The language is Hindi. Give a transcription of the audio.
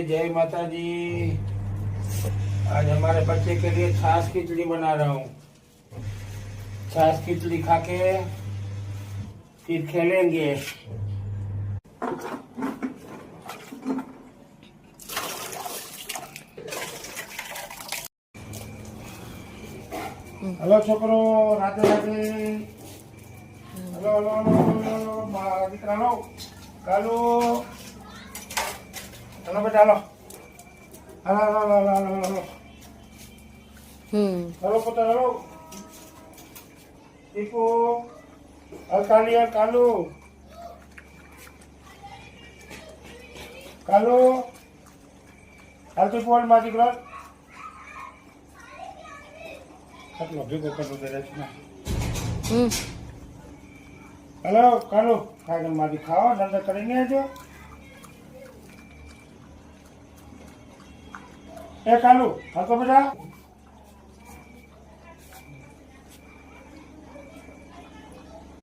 जय माता जी। आज हमारे बच्चे के लिए छाछ खिचड़ी बना रहा हूँ। छाछ खिचड़ी खा के फिर खेलेंगे। हेलो छोकरो, Radhe Radhe. Hello hello hello मारा दीकरा लो कालू। हेलो बेटा hello hello hello hello hello hello hello पुत्र हेलो टीपू अलकालिया कालू कालू हाल टीपू वाली माँ दीकरा કેટલો ભેગો કરતો તે રચના હેલો કાલુ ખાગન માથી ખાવા ધંધા કરીને આવજો એ કાલુ હા તો બેટા